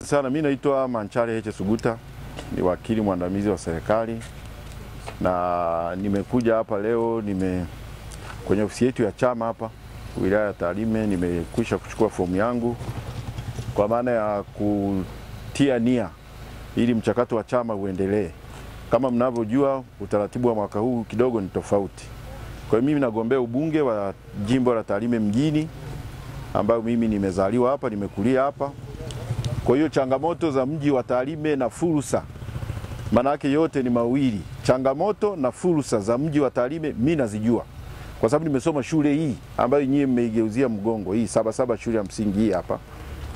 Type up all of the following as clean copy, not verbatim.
Sana, mimi naitwa Manchale Heche Suguta, ni wakili mwandamizi wa serikali, na nimekuja hapa leo kwenye ofisi yetu ya chama hapa wilaya ya Tarime. Nimekwisha kuchukua fomu yangu kwa maana ya kutia nia ili mchakato wa chama uendelee. Kama mnavyojua, utaratibu wa mwaka huu kidogo ni tofauti. Kwa hiyo mimi nagombea ubunge wa jimbo la Tarime mjini, ambao mimi nimezaliwa hapa, nimekulia hapa. Kwa hiyo changamoto za mji wa Tarime na fursa, maana yake yote ni mawili. Changamoto na fursa za mji wa Tarime mimi nazijua, kwa sababu nimesoma shule hii ambayo nyinyi mmeigeuzia mgongo, hii Sabasaba shule ya msingi hii hapa.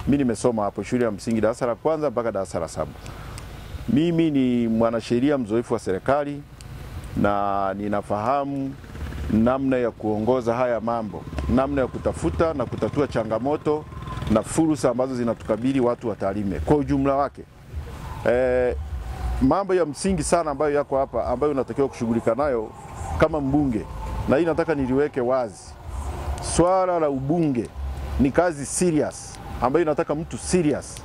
Mimi nimesoma hapo shule ya msingi darasa la kwanza mpaka darasa la 7. Mimi ni mwanasheria mzoefu wa serikali na ninafahamu namna ya kuongoza haya mambo, namna ya kutafuta na kutatua changamoto na fursa ambazo zinatukabili watu wa Tarime kwa ujumla wake. Mambo ya msingi sana ambayo yako hapa, ambayo unatakiwa kushughulika nayo kama mbunge, na hii nataka niliweke wazi. Swala la ubunge ni kazi serious ambayo inataka mtu serious,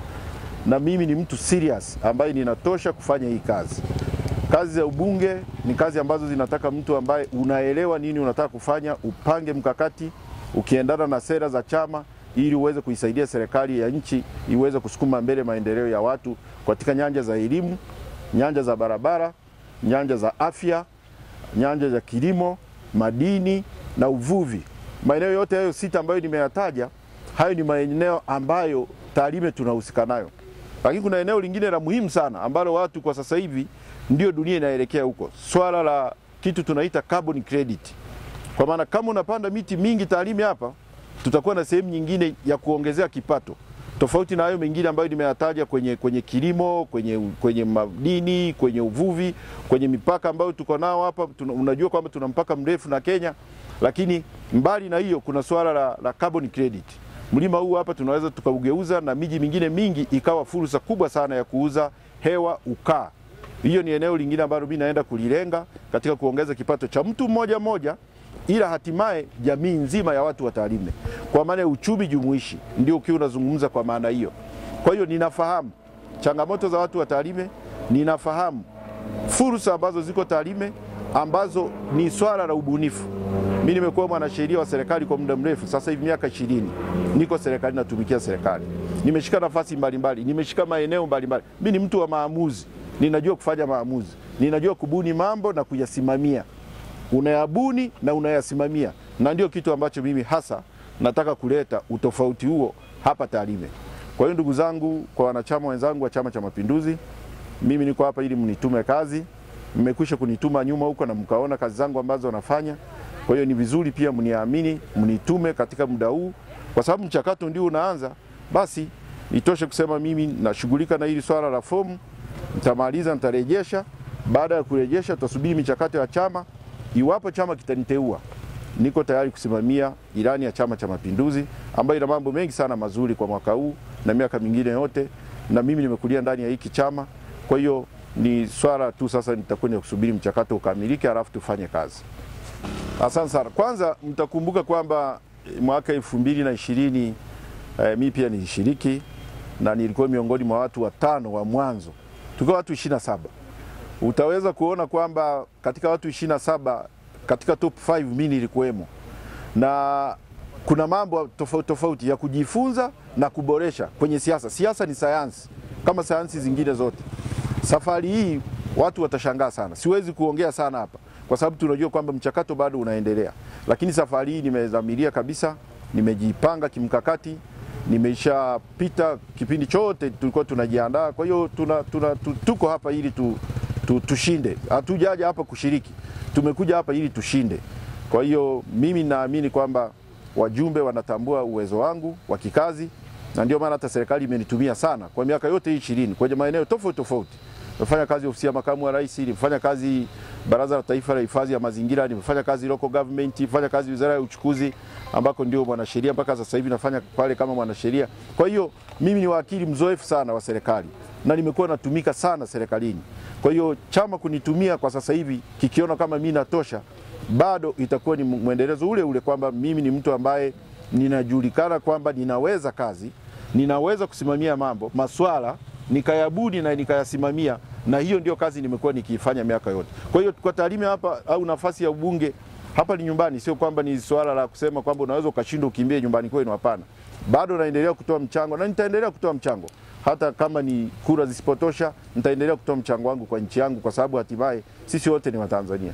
na mimi ni mtu serious ambaye ninatosha kufanya hii kazi. Kazi za ubunge ni kazi ambazo zinataka mtu ambaye unaelewa nini unataka kufanya, upange mkakati ukiendana na sera za chama, ili uweze kuisaidia serikali ya nchi iweze kusukuma mbele maendeleo ya watu katika nyanja za elimu, nyanja za barabara, nyanja za afya, nyanja za kilimo, madini na uvuvi. Maeneo yote hayo 6 ambayo nimeyataja, hayo ni maeneo ambayo Tarime tunahusika nayo. Lakini kuna eneo lingine la muhimu sana ambalo watu kwa sasa hivi ndio dunia inaelekea huko. Swala la kitu tunaita carbon credit. Kwa maana kama unapanda miti mingi Tarime hapa, tutakuwa na sehemu nyingine ya kuongezea kipato. Tofauti na hayo mengine ambayo nimeyataja kwenye kilimo, kwenye madini, kwenye uvuvi, kwenye mipaka ambayo tuko nao hapa. Unajua kwamba tuna mpaka mrefu na Kenya, lakini mbali na hiyo kuna swala la carbon credit. Mlima huu hapa tunaweza tukaugeuza na miji mingine mingi ikawa fursa kubwa sana ya kuuza hewa ukaa. Hiyo ni eneo lingine ambalo mimi naenda kulilenga katika kuongeza kipato cha mtu mmoja mmoja, ila hatimaye jamii nzima ya watu wa Tarime, kwa maana ya uchumi jumuishi ndio ukiwa unazungumza kwa maana hiyo. Kwa hiyo ninafahamu changamoto za watu wa Tarime, ninafahamu fursa ambazo ziko Tarime ambazo ni swala la ubunifu. Mimi nimekuwa mwanasheria wa serikali kwa muda mrefu, sasa hivi miaka 20 niko serikali, natumikia serikali. Nimeshika nafasi mbalimbali, nimeshika maeneo mbalimbali. Mimi ni mtu wa maamuzi, ninajua kufanya maamuzi, ninajua kubuni mambo na kuyasimamia. Unayabuni na unayasimamia, na ndio kitu ambacho mimi hasa nataka kuleta utofauti huo hapa Tarime. Kwa hiyo ndugu zangu, kwa wanachama wenzangu wa Chama cha Mapinduzi, mimi niko hapa ili mnitume kazi. Mmekwisha kunituma nyuma huko na mkaona kazi zangu ambazo nafanya. Kwa hiyo ni vizuri pia mniamini, mnitume katika muda huu, kwa sababu mchakato ndio unaanza. Basi itoshe kusema mimi nashughulika na hili swala la fomu, nitamaliza, nitarejesha. Baada ya kurejesha tutasubiri michakato ya chama. Iwapo chama kitaniteua, niko tayari kusimamia ilani ya Chama cha Mapinduzi ambayo ina mambo mengi sana mazuri kwa mwaka huu na miaka mingine yote, na mimi nimekulia ndani ya hiki chama. Kwa hiyo ni swala tu sasa nitakwenda kusubiri mchakato ukamilike, alafu tufanye kazi. Asante sana. Kwanza mtakumbuka kwamba mwaka 2020 mimi pia nilishiriki na nilikuwa miongoni mwa watu 5 wa mwanzo. Tulikuwa watu 27. Utaweza kuona kwamba katika watu 27 katika top 5 mimi nilikuwemo, na kuna mambo tofauti ya kujifunza na kuboresha kwenye siasa. Siasa ni sayansi kama sayansi zingine zote. Safari hii watu watashangaa sana, siwezi kuongea sana hapa kwa sababu tunajua kwamba mchakato bado unaendelea, lakini safari hii nimedhamiria kabisa, nimejipanga kimkakati, nimeshapita kipindi chote tulikuwa tunajiandaa. Kwa hiyo tuko hapa ili tushinde. Hatujaja hapa kushiriki, tumekuja hapa ili tushinde. Kwa hiyo mimi naamini kwamba wajumbe wanatambua uwezo wangu wa kikazi, na ndio maana hata serikali imenitumia sana kwa miaka yote hii 20 kwenye maeneo tofauti. Nimefanya kazi ofisi ya makamu wa rais, nimefanya kazi Baraza la Taifa la Hifadhi ya Mazingira, nimefanya kazi local government, nimefanya kazi Wizara ya Uchukuzi ambako ndio mwanasheria mpaka sasa hivi nafanya pale kama mwanasheria. Kwa hiyo mimi ni wakili mzoefu sana wa serikali na nimekuwa natumika sana serikalini. Kwa hiyo chama kunitumia kwa sasa hivi kikiona kama mimi natosha, bado itakuwa ni mwendelezo ule kwamba mimi ni mtu ambaye ninajulikana kwamba ninaweza kazi ninaweza kusimamia maswala nikayabuni na nikayasimamia, na hiyo ndio kazi nimekuwa nikiifanya miaka yote. Kwa hiyo kwa Tarime hapa au nafasi ya ubunge hapa ni nyumbani, sio kwamba ni swala la kusema kwamba unaweza ukashinda ukimbie nyumbani kwenu, hapana. Bado naendelea kutoa mchango na nitaendelea kutoa mchango. Hata kama ni kura zisipotosha, nitaendelea kutoa mchango wangu kwa nchi yangu, kwa sababu hatimaye sisi wote ni Watanzania.